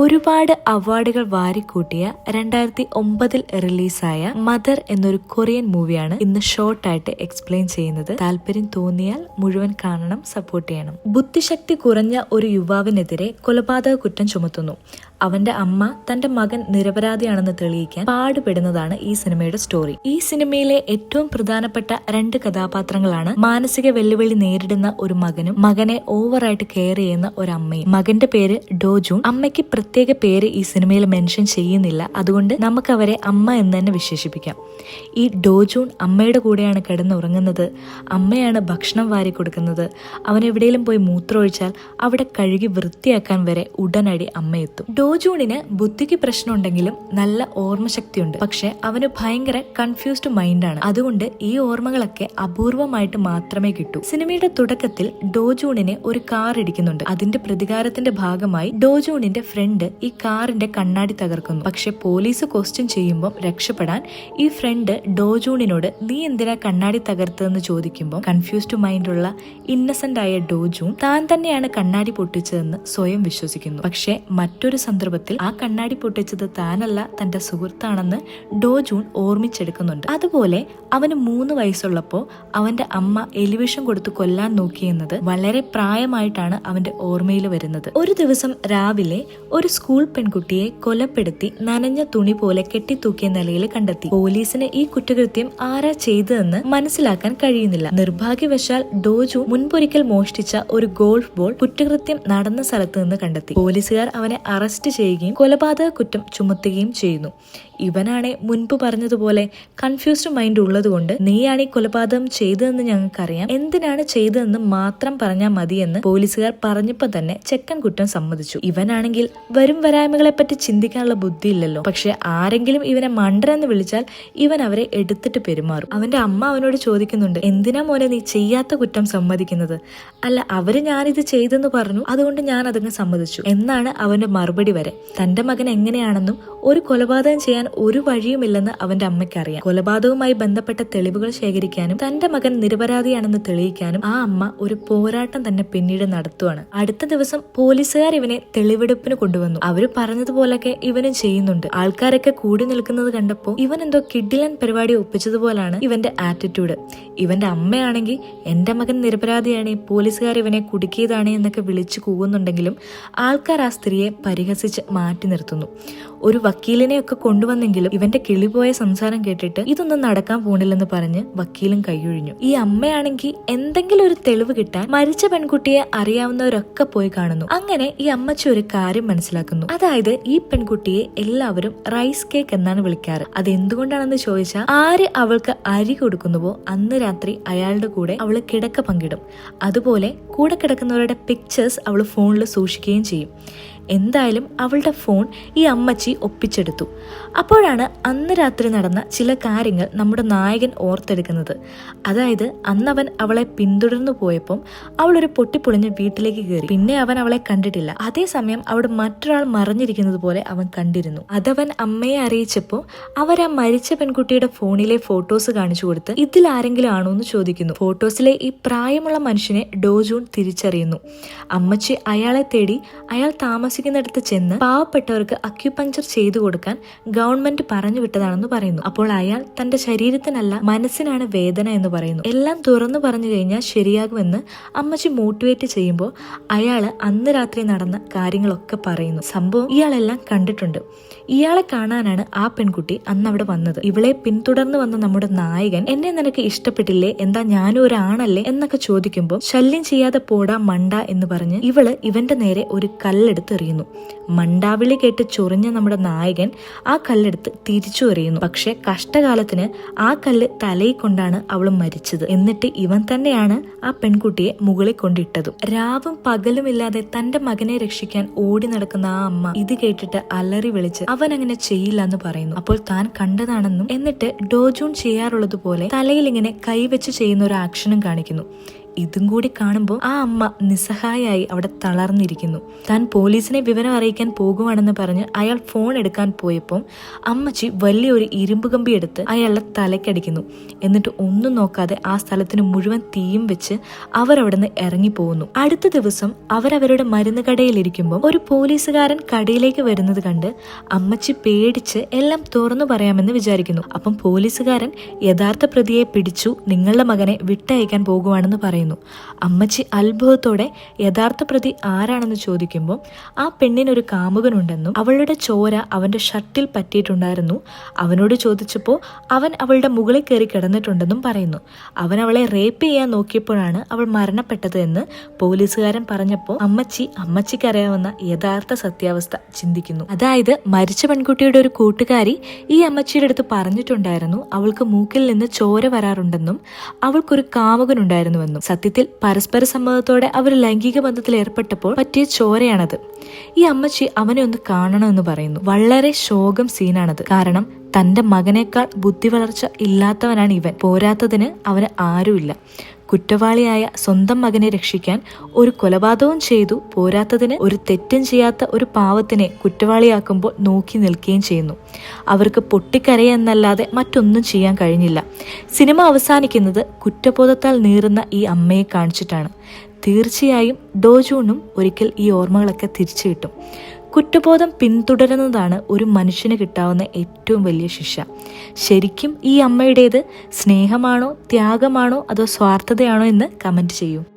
ഒരുപാട് അവാർഡുകൾ വാരിക്കൂട്ടിയ 2009 റിലീസായ മദർ എന്നൊരു കൊറിയൻ മൂവിയാണ് ഇന്ന് ഷോർട്ടായിട്ട് എക്സ്പ്ലെയിൻ ചെയ്യുന്നത്. താല്പര്യം തോന്നിയാൽ മുഴുവൻ കാണണം, സപ്പോർട്ട് ചെയ്യണം. ബുദ്ധിശക്തി കുറഞ്ഞ ഒരു യുവാവിനെതിരെ കൊലപാതക കുറ്റം ചുമത്തുന്നു. അവന്റെ അമ്മ തന്റെ മകൻ നിരപരാധിയാണെന്ന് തെളിയിക്കാൻ പാടുപെടുന്നതാണ് ഈ സിനിമയുടെ സ്റ്റോറി. ഈ സിനിമയിലെ ഏറ്റവും പ്രധാനപ്പെട്ട രണ്ട് കഥാപാത്രങ്ങളാണ് മാനസിക വെല്ലുവിളി നേരിടുന്ന ഒരു മകനും മകനെ ഓവറായിട്ട് കെയർ ചെയ്യുന്ന ഒരു അമ്മയും. മകന്റെ പേര് ഡോജൂൺ. അമ്മയ്ക്ക് പ്രത്യേക പേര് ഈ സിനിമയിൽ മെൻഷൻ ചെയ്യുന്നില്ല, അതുകൊണ്ട് നമുക്ക് അവരെ അമ്മ എന്ന് തന്നെ വിശേഷിപ്പിക്കാം. ഈ ഡോജൂൺ അമ്മയുടെ കൂടെയാണ് കിടന്നുറങ്ങുന്നത്. അമ്മയാണ് ഭക്ഷണം വാരി കൊടുക്കുന്നത്. അവൻ എവിടെയെങ്കിലും പോയി മൂത്രമൊഴിച്ചാൽ അവിടെ കഴുകി വൃത്തിയാക്കാൻ വരെ ഉടനടി അമ്മയെത്തും. ഡോജൂണിന് ബുദ്ധിക്ക് പ്രശ്നമുണ്ടെങ്കിലും നല്ല ഓർമ്മശക്തിയുണ്ട്. പക്ഷെ അവന് ഭയങ്കര കൺഫ്യൂസ്ഡ് മൈൻഡാണ്. അതുകൊണ്ട് ഈ ഓർമ്മകളൊക്കെ അപൂർവമായിട്ട് മാത്രമേ കിട്ടൂ. സിനിമയുടെ തുടക്കത്തിൽ ഡോജൂണിനെ ഒരു കാർ ഇടിക്കുന്നുണ്ട്. അതിന്റെ പ്രതികാരത്തിന്റെ ഭാഗമായി ഡോജൂണിന്റെ ഫ്രണ്ട് ഈ കാറിന്റെ കണ്ണാടി തകർക്കുന്നു. പക്ഷെ പോലീസ് ക്വസ്റ്റ്യൻ ചെയ്യുമ്പോൾ രക്ഷപ്പെടാൻ ഈ ഫ്രണ്ട് ഡോജൂണിനോട് നീ എന്തിനാ കണ്ണാടി തകർത്തതെന്ന് ചോദിക്കുമ്പോൾ കൺഫ്യൂസ്ഡ് മൈൻഡുള്ള ഇന്നസെന്റ് ആയ ഡോജൂൺ താൻ തന്നെയാണ് കണ്ണാടി പൊട്ടിച്ചതെന്ന് സ്വയം വിശ്വസിക്കുന്നു. പക്ഷെ മറ്റൊരു സന്ദർഭത്തിൽ ആ കണ്ണാടി പൊട്ടിച്ചത് താനല്ല, തന്റെ സുഹൃത്താണെന്ന് ഡോജൂൺ ഓർമ്മിച്ചെടുക്കുന്നുണ്ട്. അതുപോലെ അവന് 3 വയസ്സുള്ളപ്പോ അവന്റെ അമ്മ എലിവിഷം കൊടുത്ത് കൊല്ലാൻ നോക്കിയെന്നത് വളരെ പ്രായമായിട്ടാണ് അവന്റെ ഓർമ്മയിൽ വരുന്നത്. ഒരു ദിവസം രാവിലെ ഒരു സ്കൂൾ പെൺകുട്ടിയെ കൊലപ്പെടുത്തി നനഞ്ഞ തുണി പോലെ കെട്ടിത്തൂക്കിയ നിലയിൽ കണ്ടെത്തി. പോലീസിന് ഈ കുറ്റകൃത്യം ആരാ ചെയ്തതെന്ന് മനസ്സിലാക്കാൻ കഴിയുന്നില്ല. നിർഭാഗ്യവശാൽ ഡോജൂൺ മുൻപൊരിക്കൽ മോഷ്ടിച്ച ഒരു ഗോൾഫ് ബോൾ കുറ്റകൃത്യം നടന്ന സ്ഥലത്ത് നിന്ന് കണ്ടെത്തി. പോലീസുകാർ അവനെ അറസ്റ്റ് ചെയ്യുകയും കൊലപാതക കുറ്റം ചുമത്തുകയും ചെയ്യുന്നു. ഇവനാണെ മുൻപ് പറഞ്ഞതുപോലെ കൺഫ്യൂസ്ഡ് മൈൻഡ് ഉള്ളതുകൊണ്ട് നീയാണ് ഈ കൊലപാതകം ചെയ്തതെന്ന് ഞങ്ങൾക്കറിയാം, എന്തിനാണ് ചെയ്തതെന്ന് മാത്രം പറഞ്ഞാൽ മതിയെന്ന് പോലീസുകാർ പറഞ്ഞപ്പോൾ തന്നെ ചെക്കൻ കുറ്റം സമ്മതിച്ചു. ഇവനാണെങ്കിൽ വരും വരായ്മകളെ പറ്റി ചിന്തിക്കാനുള്ള ബുദ്ധിയില്ലല്ലോ. പക്ഷെ ആരെങ്കിലും ഇവനെ മണ്ടനെന്ന് വിളിച്ചാൽ ഇവൻ അവരെ എടുത്തിട്ട് പെരുമാറും. അവന്റെ അമ്മ അവനോട് ചോദിക്കുന്നുണ്ട്, എന്തിനാ മോനെ നീ ചെയ്യാത്ത കുറ്റം സമ്മതിക്കുന്നത്? അല്ല, അവര് ഞാനിത് ചെയ്തെന്ന് പറഞ്ഞു, അതുകൊണ്ട് ഞാൻ അതങ്ങ് സമ്മതിച്ചു എന്നാണ് അവന്റെ മറുപടി വരെ. തന്റെ മകൻ എങ്ങനെയാണെന്നും ഒരു കൊലപാതകം ചെയ്യാൻ ഒരു വഴിയുമില്ലെന്ന് അവന്റെ അമ്മയ്ക്കറിയാം. കൊലപാതകവുമായി ബന്ധപ്പെട്ട തെളിവുകൾ ശേഖരിക്കാനും തന്റെ മകൻ നിരപരാധിയാണെന്ന് തെളിയിക്കാനും ആ അമ്മ ഒരു പോരാട്ടം തന്നെ പിന്നീട് നടത്തുവാണ്. അടുത്ത ദിവസം പോലീസുകാർ ഇവനെ തെളിവെടുപ്പിന് കൊണ്ടുവന്നു. അവര് പറഞ്ഞതുപോലൊക്കെ ഇവനും ചെയ്യുന്നുണ്ട്. ആൾക്കാരൊക്കെ കൂടി നിൽക്കുന്നത് കണ്ടപ്പോൾ ഇവൻ എന്തോ കിഡിലൻ പരിപാടി ഒപ്പിച്ചതുപോലാണ് ഇവന്റെ ആറ്റിറ്റ്യൂഡ്. ഇവന്റെ അമ്മയാണെങ്കിൽ എന്റെ മകൻ നിരപരാധിയാണ്, പോലീസുകാർ ഇവനെ കുടുക്കിയതാണ് എന്നൊക്കെ വിളിച്ചു കൂവുന്നുണ്ടെങ്കിലും ആൾക്കാർ ആ സ്ത്രീയെ പരിഹസിച്ച് മാറ്റി നിർത്തുന്നു. ഒരു വക്കീലിനെയൊക്കെ കൊണ്ടുവന്നെങ്കിലും ഇവന്റെ കിളിപോയ സംസാരം കേട്ടിട്ട് ഇതൊന്നും നടക്കാൻ പോണില്ലെന്ന് പറഞ്ഞ് വക്കീലും കൈയൊഴിഞ്ഞു. ഈ അമ്മയാണെങ്കിൽ എന്തെങ്കിലും ഒരു തെളിവ് കിട്ടാൻ മരിച്ച പെൺകുട്ടിയെ അറിയാവുന്നവരൊക്കെ പോയി കാണുന്നു. അങ്ങനെ ഈ അമ്മച്ചി ഒരു കാര്യം മനസ്സിലാക്കുന്നു. അതായത് ഈ പെൺകുട്ടിയെ എല്ലാവരും റൈസ് കേക്ക് എന്നാണ് വിളിക്കാറ്. അതെന്തുകൊണ്ടാണെന്ന് ചോദിച്ചാൽ ആര് അവൾക്ക് അരി കൊടുക്കുന്നുവോ അന്ന് രാത്രി അയാളുടെ കൂടെ അവള് കിടക്ക പങ്കിടും. അതുപോലെ കൂടെ കിടക്കുന്നവരുടെ പിക്ചേഴ്സ് അവള് ഫോണിൽ സൂക്ഷിക്കുകയും ചെയ്യും. എന്തായാലും അവളുടെ ഫോൺ ഈ അമ്മച്ചി ഒപ്പിച്ചെടുത്തു. അപ്പോഴാണ് അന്ന് രാത്രി നടന്ന ചില കാര്യങ്ങൾ നമ്മുടെ നായകൻ ഓർത്തെടുക്കുന്നത്. അതായത് അന്നവൻ അവളെ പിന്തുടർന്നു പോയപ്പം അവളൊരു പൊട്ടിപ്പൊളിഞ്ഞ് വീട്ടിലേക്ക് കയറി. പിന്നെ അവൻ അവളെ കണ്ടിട്ടില്ല. അതേസമയം അവിടെ മറ്റൊരാൾ മറിഞ്ഞിരിക്കുന്നത് പോലെ അവൻ കണ്ടിരുന്നു. അതവൻ അമ്മയെ അറിയിച്ചപ്പോൾ അവരാ മരിച്ച പെൺകുട്ടിയുടെ ഫോണിലെ ഫോട്ടോസ് കാണിച്ചു കൊടുത്ത് ഇതിൽ ആരെങ്കിലും ആണോ എന്ന് ചോദിക്കുന്നു. ഫോട്ടോസിലെ ഈ പ്രായമുള്ള മനുഷ്യനെ ഡോജൂൺ തിരിച്ചറിയുന്നു. അമ്മച്ചി അയാളെ തേടി അയാൾ താമസിക്കുന്നിടത്ത് ചെന്ന് പാവപ്പെട്ടവർക്ക് അക്യുപങ്ചർ ചെയ്തു കൊടുക്കാൻ ഗവൺമെന്റ് പറഞ്ഞു വിട്ടതാണെന്ന് പറയുന്നു. അപ്പോൾ അയാൾ തന്റെ ശരീരത്തിനല്ല മനസ്സിനാണ് വേദന എന്ന് പറയുന്നു. എല്ലാം തുറന്നു പറഞ്ഞു കഴിഞ്ഞാൽ ശരിയാകുമെന്ന് അമ്മച്ചി മോട്ടിവേറ്റ് ചെയ്യുമ്പോൾ അയാള് അന്ന് രാത്രി നടന്ന കാര്യങ്ങളൊക്കെ പറയുന്നു. സംഭവം ഇയാളെല്ലാം കണ്ടിട്ടുണ്ട്. ഇയാളെ കാണാനാണ് ആ പെൺകുട്ടി അന്ന് അവിടെ വന്നത്. ഇവളെ പിന്തുടർന്ന് വന്ന നമ്മുടെ നായകൻ എന്നെ നിനക്ക് ഇഷ്ടപ്പെട്ടില്ലേ, എന്താ ഞാനും ഒരാണല്ലേ എന്നൊക്കെ ചോദിക്കുമ്പോൾ ശല്യം ചെയ്യാതെ പോടാ മണ്ട എന്ന് പറഞ്ഞ് ഇവള് ഇവന്റെ നേരെ ഒരു കല്ലെടുത്ത് എറിയുന്നു. മണ്ടാവിളി കേട്ട് ചൊറിഞ്ഞ നമ്മുടെ നായകൻ ആ കല്ലെടുത്ത് തിരിച്ചു എറിയുന്നു. പക്ഷെ കഷ്ടകാലത്തിന് ആ കല്ല് തലയിൽ കൊണ്ടാണ് അവൾ മരിച്ചത്. എന്നിട്ട് ഇവൻ തന്നെയാണ് ആ പെൺകുട്ടിയെ മുകളിൽ കൊണ്ടിട്ടതും. രാവും പകലുമില്ലാതെ തന്റെ മകനെ രക്ഷിക്കാൻ ഓടി നടക്കുന്ന ആ അമ്മ ഇത് കേട്ടിട്ട് അലറി വിളിച്ച് അവൻ അങ്ങനെ ചെയ്യില്ല എന്ന് പറയുന്നു. അപ്പോൾ താൻ കണ്ടതാണെന്നും എന്നിട്ട് ഡോജൂൺ ചെയ്യാറുള്ളത് പോലെ തലയിൽ ഇങ്ങനെ കൈവച്ച് ചെയ്യുന്ന ഒരു ആക്ഷനും കാണിക്കുന്നു. ഇതും കൂടി കാണുമ്പോൾ ആ അമ്മ നിസ്സഹായായി അവിടെ തളർന്നിരിക്കുന്നു. താൻ പോലീസിനെ വിവരം അറിയിക്കാൻ പോകുവാണെന്ന് പറഞ്ഞ് അയാൾ ഫോൺ എടുക്കാൻ പോയപ്പോൾ അമ്മച്ചി വലിയൊരു ഇരുമ്പ് കമ്പി എടുത്ത് അയാളുടെ തലക്കടിക്കുന്നു. എന്നിട്ട് ഒന്നും നോക്കാതെ ആ സ്ഥലത്തിന് മുഴുവൻ തീയും വെച്ച് അവരവിടെ നിന്ന് ഇറങ്ങിപ്പോകുന്നു. അടുത്ത ദിവസം അവരവരുടെ മരുന്ന് കടയിലിരിക്കുമ്പോൾ ഒരു പോലീസുകാരൻ കടയിലേക്ക് വരുന്നത് കണ്ട് അമ്മച്ചി പേടിച്ച് എല്ലാം തുറന്നു പറയാമെന്ന് വിചാരിക്കുന്നു. അപ്പം പോലീസുകാരൻ യഥാർത്ഥ പ്രതിയെ പിടിച്ചു, നിങ്ങളുടെ മകനെ വിട്ടയക്കാൻ പോകുവാണെന്ന് പറയുന്നു. അമ്മച്ചി അത്ഭുതത്തോടെ യഥാർത്ഥ പ്രതി ആരാണെന്ന് ചോദിക്കുമ്പോൾ ആ പെണ്ണിനൊരു കാമുകനുണ്ടെന്നും അവളുടെ ചോര അവന്റെ ഷർട്ടിൽ പറ്റിയിട്ടുണ്ടായിരുന്നു. അവനോട് ചോദിച്ചപ്പോൾ അവൻ അവളുടെ മുകളിൽ കയറി കിടന്നിട്ടുണ്ടെന്നും പറയുന്നു. അവൻ അവളെ റേപ്പ് ചെയ്യാൻ നോക്കിയപ്പോഴാണ് അവൾ മരണപ്പെട്ടത് എന്ന് പോലീസുകാരൻ പറഞ്ഞപ്പോൾ അമ്മച്ചിക്കറിയാവുന്ന യഥാർത്ഥ സത്യാവസ്ഥ ചിന്തിക്കുന്നു. അതായത് മരിച്ച പെൺകുട്ടിയുടെ ഒരു കൂട്ടുകാരി ഈ അമ്മച്ചിയുടെ അടുത്ത് പറഞ്ഞിട്ടുണ്ടായിരുന്നു അവൾക്ക് മൂക്കിൽ നിന്ന് ചോര വരാറുണ്ടെന്നും അവൾക്കൊരു കാമുകനുണ്ടായിരുന്നുവെന്നും. സത്യത്തിൽ പരസ്പര സമ്മതത്തോടെ അവർ ലൈംഗിക ബന്ധത്തിൽ ഏർപ്പെട്ടപ്പോൾ പറ്റിയ ചോരയാണത്. ഈ അമ്മച്ചി അവനെ ഒന്ന് കാണണമെന്ന് പറയുന്നു. വളരെ ശോകം സീനാണത്. കാരണം തന്റെ മകനേക്കാൾ ബുദ്ധി വളർച്ച ഇല്ലാത്തവനാണ് ഇവൻ. പോരാത്തതിന് അവന് ആരുമില്ല. കുറ്റവാളിയായ സ്വന്തം മകനെ രക്ഷിക്കാൻ ഒരു കൊലപാതകവും ചെയ്തു. പോരാത്തതിന് ഒരു തെറ്റും ചെയ്യാത്ത ഒരു പാവത്തിനെ കുറ്റവാളിയാക്കുമ്പോൾ നോക്കി നിൽക്കുകയും ചെയ്യുന്നു. അവർക്ക് പൊട്ടിക്കരയെന്നല്ലാതെ മറ്റൊന്നും ചെയ്യാൻ കഴിഞ്ഞില്ല. സിനിമ അവസാനിക്കുന്നത് കുറ്റബോധത്താൽ നീറുന്ന ഈ അമ്മയെ കാണിച്ചിട്ടാണ്. തീർച്ചയായും ഡോജൂണും ഒരിക്കൽ ഈ ഓർമ്മകളൊക്കെ തിരിച്ചു കിട്ടും. കുറ്റബോധം പിന്തുടരുന്നതാണ് ഒരു മനുഷ്യന് കിട്ടാവുന്ന ഏറ്റവും വലിയ ശിക്ഷ. ശരിക്കും ഈ അമ്മയുടേത് സ്നേഹമാണോ, ത്യാഗമാണോ, അതോ സ്വാർത്ഥതയാണോ എന്ന് കമന്റ് ചെയ്യൂ.